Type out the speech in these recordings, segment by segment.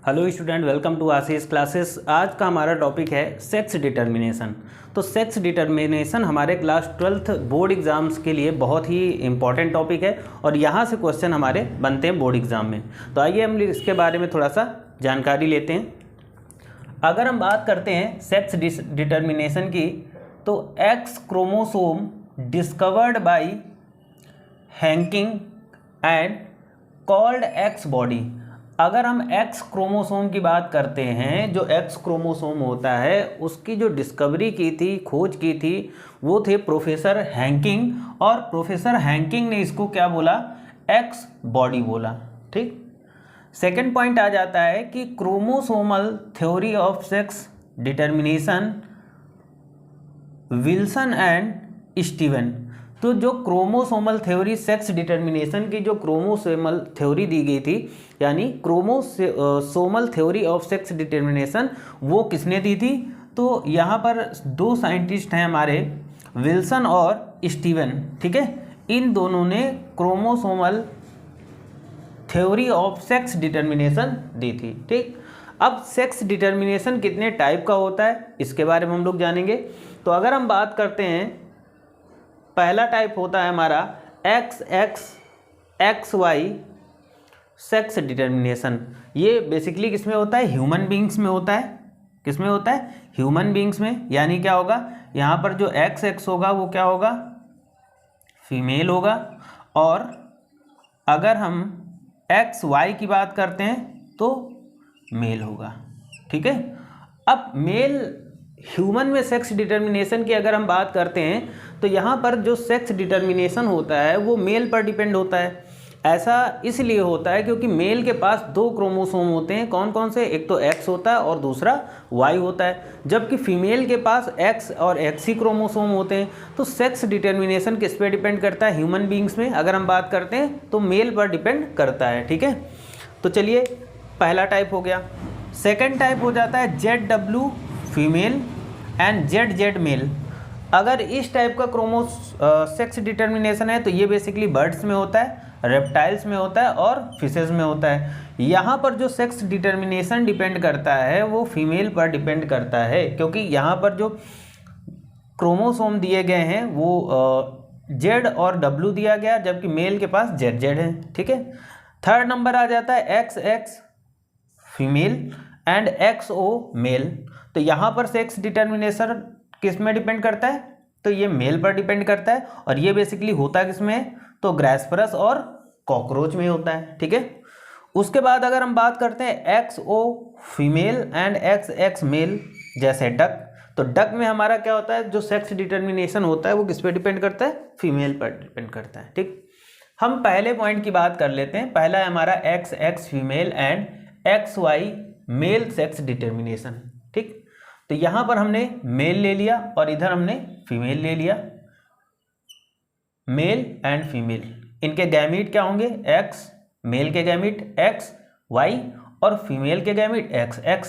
Hello student, welcome to Ashish classes. आज का हमारा टॉपिक है सेक्स डिटर्मिनेशन। तो सेक्स डिटर्मिनेशन हमारे क्लास 12th बोर्ड एग्जाम्स के लिए बहुत ही इंपॉर्टेंट टॉपिक है और यहाँ से क्वेश्चन हमारे बनते हैं बोर्ड एग्जाम में। तो आइए हम इसके बारे में थोड़ा सा जानकारी लेते हैं। अगर हम बात करते हैं सेक्स डिटर्मिनेशन की, तो x chromosome discovered by Henking and called x body. अगर हम एक्स क्रोमोसोम की बात करते हैं, जो एक्स क्रोमोसोम होता है उसकी जो डिस्कवरी की थी, खोज की थी, वो थे प्रोफेसर हैंकिंग। और प्रोफेसर हैंकिंग ने इसको क्या बोला? एक्स बॉडी बोला। ठीक। सेकंड पॉइंट आ जाता है कि chromosomal theory of sex determination, Wilson and Steven. तो जो क्रोमोसोमल थ्योरी सेक्स डिटर्मिनेशन की जो क्रोमोसोमल थ्योरी दी गई थी, यानी chromosomal theory of sex determination, वो किसने दी थी? तो यहाँ पर दो साइंटिस्ट हैं हमारे, विल्सन और स्टीवन। ठीक है, इन दोनों ने chromosomal theory of sex determination दी थी। ठीक। अब सेक्स डिटर्मिनेशन कितने टाइप का होता है इसके बारे में हम लोग जानेंगे। तो अगर हम बात करते हैं, पहला टाइप होता है हमारा X X X Y sex determination. ये बेसिकली किस में होता है? ह्यूमन बींग्स में होता है। किस में होता है? ह्यूमन बींग्स में। यानी क्या होगा, यहाँ पर जो एक्स एक्स होगा वो क्या होगा? फीमेल होगा। और अगर हम एक्स वाई की बात करते हैं तो मेल होगा। ठीक है। अब मेल ह्यूमन में सेक्स डिटर्मिनेशन की अगर हम बात करते हैं, तो यहाँ पर जो सेक्स डिटर्मिनेशन होता है वो मेल पर डिपेंड होता है। ऐसा इसलिए होता है क्योंकि मेल के पास दो क्रोमोसोम होते हैं। कौन कौन से? एक तो एक्स होता है और दूसरा वाई होता है, जबकि फीमेल के पास एक्स और एक्स ही क्रोमोसोम होते हैं। तो सेक्स डिटर्मिनेशन किस पे डिपेंड करता है? ह्यूमन बींग्स में अगर हम बात करते हैं तो मेल पर डिपेंड करता है। ठीक है। तो चलिए, पहला टाइप हो गया। सेकेंड टाइप हो जाता है ZW female and ZZ male. अगर इस टाइप का सेक्स डिटर्मिनेशन है तो ये बेसिकली बर्ड्स में होता है, रेप्टाइल्स में होता है और फिशेज में होता है। यहाँ पर जो सेक्स डिटर्मिनेशन डिपेंड करता है वो फीमेल पर डिपेंड करता है, क्योंकि यहाँ पर जो क्रोमोसोम दिए गए हैं वो Z और W दिया गया, जबकि मेल के पास ZZ है। ठीक है। थर्ड नंबर आ जाता है XX female and XO male. तो यहाँ पर सेक्स डिटर्मिनेशन किस में डिपेंड करता है? तो ये मेल पर डिपेंड करता है, और ये बेसिकली होता किस में है? तो ग्रासपरस और कॉकरोच में होता है। ठीक है। उसके बाद अगर हम बात करते हैं XO female and XX male, जैसे डक, तो डक में हमारा क्या होता है? जो सेक्स डिटर्मिनेशन होता है वो किस पे डिपेंड करता है? फीमेल पर डिपेंड करता है। ठीक। हम पहले पॉइंट की बात कर लेते हैं। पहला है हमारा XX female and XY male sex determination. ठीक। तो यहाँ पर हमने मेल ले लिया और इधर हमने फीमेल ले लिया। मेल एंड फीमेल, इनके गैमीट क्या होंगे? X, मेल के गैमीट XY और फीमेल के गैमीट XX।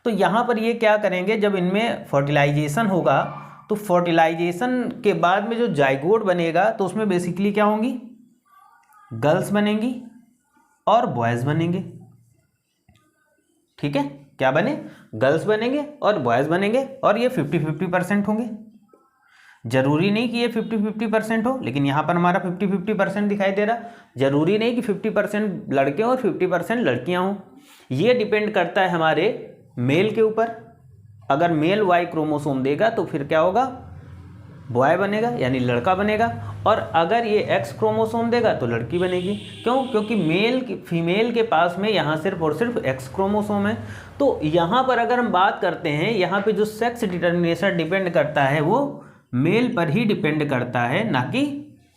तो यहाँ पर ये क्या करेंगे, जब इनमें फर्टिलाइजेशन होगा तो फर्टिलाइजेशन के बाद में जो जाइगोट बनेगा तो उसमें बेसिकली क्या होंगी? गर्ल्स बनेंगी और बॉयज़ बनेंगे। ठीक है। क्या बने? गर्ल्स बनेंगे और बॉयज़ बनेंगे, और ये 50-50% होंगे। जरूरी नहीं कि ये 50-50% हो, लेकिन यहाँ पर हमारा 50-50% दिखाई दे रहा। जरूरी नहीं कि 50% लड़के और 50% लड़कियाँ हों। ये डिपेंड करता है हमारे मेल के ऊपर। अगर मेल वाई क्रोमोसोम देगा तो फिर क्या होगा? बॉय बनेगा, यानी लड़का बनेगा। और अगर ये एक्स क्रोमोसोम देगा तो लड़की बनेगी। क्यों? क्योंकि फीमेल के पास में यहाँ सिर्फ और सिर्फ एक्स क्रोमोसोम है। तो यहाँ पर अगर हम बात करते हैं, यहाँ पे जो सेक्स डिटर्मिनेशन डिपेंड करता है वो मेल पर ही डिपेंड करता है, ना कि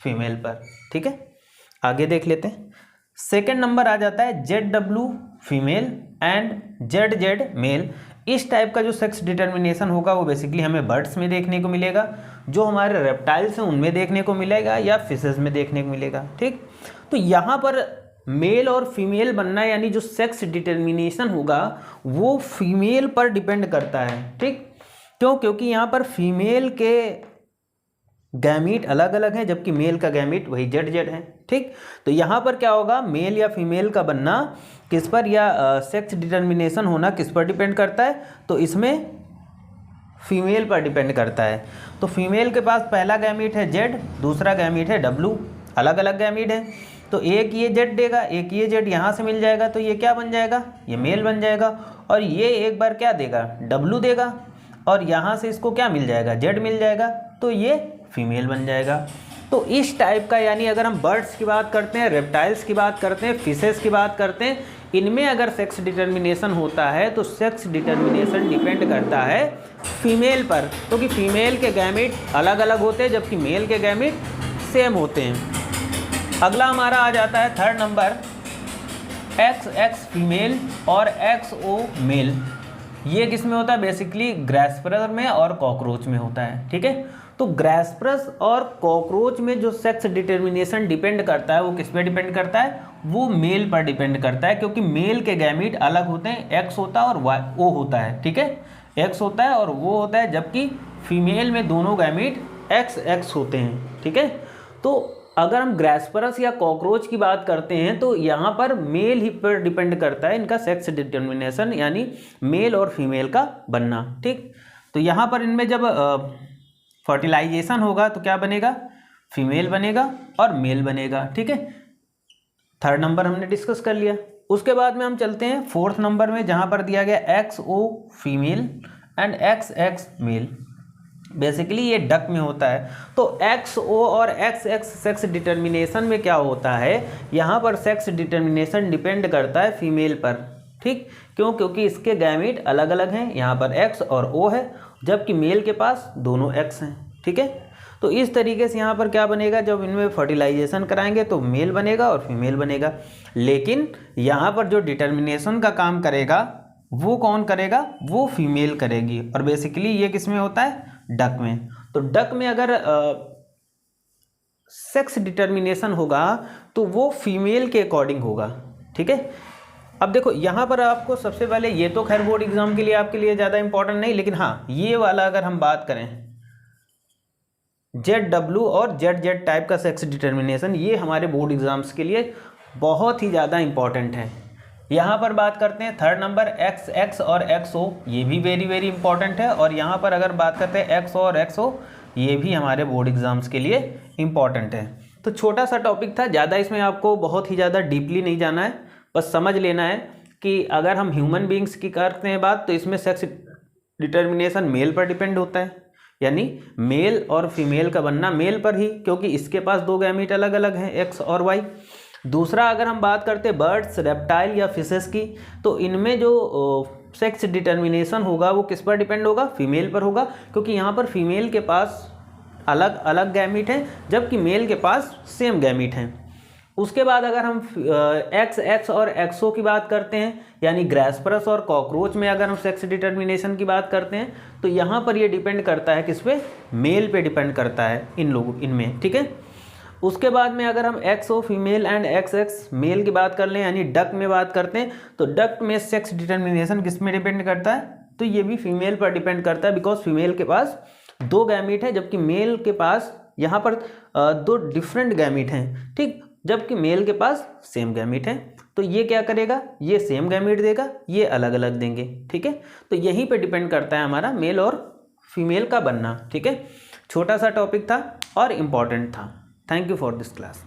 फीमेल पर। ठीक है। आगे देख लेते हैं। सेकेंड नंबर आ जाता है ZW female and ZZ male. इस टाइप का जो सेक्स डिटर्मिनेशन होगा वो बेसिकली हमें बर्ड्स में देखने को मिलेगा, जो हमारे रेप्टाइल्स हैं उनमें देखने को मिलेगा, या फिशेज में देखने को मिलेगा। ठीक। तो यहाँ पर मेल और फीमेल बनना, यानी जो सेक्स डिटर्मिनेशन होगा वो फीमेल पर डिपेंड करता है। ठीक। क्यों? क्योंकि यहाँ पर फीमेल के गैमीट अलग अलग हैं, जबकि मेल का गैमीट वही जेड जेड है। ठीक, तो यहाँ पर क्या होगा, मेल या फीमेल का बनना किस पर, या सेक्स डिटर्मिनेशन होना किस पर डिपेंड करता है, तो इसमें फीमेल पर डिपेंड करता है। तो फीमेल के पास पहला गैमीट है जेड, दूसरा गैमीट है डब्लू, अलग अलग गैमीट है। तो एक ये जेड देगा, एक ये जेड यहाँ से मिल जाएगा, तो ये क्या बन जाएगा, ये मेल बन जाएगा। और ये एक बार क्या देगा, डब्लू देगा, और यहाँ से इसको क्या मिल जाएगा, जेड मिल जाएगा, तो ये फीमेल बन जाएगा। तो इस टाइप का, यानी अगर हम बर्ड्स की बात करते हैं, रेप्टाइल्स की बात करते हैं, फिशेस की बात करते हैं, इनमें अगर सेक्स डिटर्मिनेशन होता है तो सेक्स डिटर्मिनेशन डिपेंड करता है फीमेल पर, क्योंकि फीमेल के गैमीट अलग अलग होते हैं जबकि मेल के गैमीट सेम होते हैं। अगला हमारा आ जाता है थर्ड नंबर, XX फीमेल और XO मेल। ये किस में होता है, बेसिकली ग्रासपर्स में और कॉकरोच में होता है। ठीक है, तो ग्रासपर्स और कॉकरोच में जो सेक्स डिटर्मिनेशन डिपेंड करता है वो किस पे डिपेंड करता है, वो मेल पर डिपेंड करता है, क्योंकि मेल के गैमीट अलग होते हैं, X होता है और O होता है। ठीक है, X होता है और O होता है, जबकि फीमेल में दोनों गैमीट XX होते हैं। ठीक है, तो अगर हम ग्रासपर्स या कॉकरोच की बात करते हैं तो यहाँ पर मेल ही पर डिपेंड करता है इनका सेक्स डिटर्मिनेशन, यानी मेल और फीमेल का बनना। ठीक, तो यहाँ पर इनमें जब फर्टिलाइजेशन होगा तो क्या बनेगा, फीमेल बनेगा और मेल बनेगा। ठीक है, थर्ड नंबर हमने डिस्कस कर लिया। उसके बाद में हम चलते हैं फोर्थ नंबर में, जहाँ पर दिया गया XO female and XX male. Basically ये डक में होता है। तो XO और XX सेक्स डिटर्मिनेशन में क्या होता है, यहाँ पर सेक्स डिटर्मिनेशन डिपेंड करता है फीमेल पर। ठीक, क्यों, क्योंकि इसके गैमीट अलग अलग हैं, यहाँ पर X और O है, जबकि मेल के पास दोनों X हैं। ठीक है, तो इस तरीके से यहाँ पर क्या बनेगा, जब इनमें फर्टिलाइजेशन कराएंगे तो मेल बनेगा और फीमेल बनेगा। लेकिन यहाँ पर जो डिटर्मिनेशन का काम करेगा वो कौन करेगा, वो फीमेल करेगी। और बेसिकली ये किस में होता है, डक में। तो डक में अगर सेक्स डिटर्मिनेशन होगा तो वो फीमेल के अकॉर्डिंग होगा। ठीक है, अब देखो यहाँ पर आपको सबसे पहले, ये तो खैर बोर्ड एग्जाम के लिए आपके लिए ज़्यादा इंपॉर्टेंट नहीं, लेकिन हाँ ये वाला अगर हम बात करें ZW और ZZ टाइप का सेक्स डिटर्मिनेशन, ये हमारे बोर्ड एग्जाम्स के लिए बहुत ही ज़्यादा इंपॉर्टेंट है। यहाँ पर बात करते हैं थर्ड नंबर XX और XO, ये भी वेरी वेरी इंपॉर्टेंट है। और यहाँ पर अगर बात करते हैं XO और XO, ये भी हमारे बोर्ड एग्जाम्स के लिए इंपॉर्टेंट है। तो छोटा सा टॉपिक था, ज़्यादा इसमें आपको बहुत ही ज़्यादा डीपली नहीं जाना है, बस समझ लेना है कि अगर हम ह्यूमन बींग्स की करते हैं बात, तो इसमें सेक्स डिटर्मिनेशन मेल पर डिपेंड होता है, यानी मेल और फीमेल का बनना मेल पर ही, क्योंकि इसके पास दो गैमीट अलग अलग हैं, X और Y। दूसरा अगर हम बात करते हैं बर्ड्स, रेप्टाइल या फिशेस की, तो इनमें जो सेक्स डिटर्मिनेशन होगा वो किस पर डिपेंड होगा, फीमेल पर होगा, क्योंकि यहाँ पर फीमेल के पास अलग अलग गैमीट हैं जबकि मेल के पास सेम गैमीट हैं। उसके बाद अगर हम XX और XO की बात करते हैं, यानी ग्रासपर्स और कॉकरोच में अगर हम सेक्स डिटर्मिनेशन की बात करते हैं, तो यहाँ पर ये डिपेंड करता है किस पे, मेल पे डिपेंड करता है इन लोगों इनमें। ठीक है, उसके बाद में अगर हम XO female and XX male की बात कर लें, यानी डक में बात करते हैं, तो डक में सेक्स डिटर्मिनेशन किस में डिपेंड करता है, तो ये भी फीमेल पर डिपेंड करता है, बिकॉज फीमेल के पास दो गैमीट है जबकि मेल के पास यहाँ पर दो डिफरेंट गैमीट हैं। ठीक, जबकि मेल के पास सेम गैमीट है, तो ये क्या करेगा, ये सेम गैमीट देगा, ये अलग अलग देंगे। ठीक है, तो यहीं पे डिपेंड करता है हमारा मेल और फीमेल का बनना। ठीक है, छोटा सा टॉपिक था और इम्पॉर्टेंट था। Thank you for this class.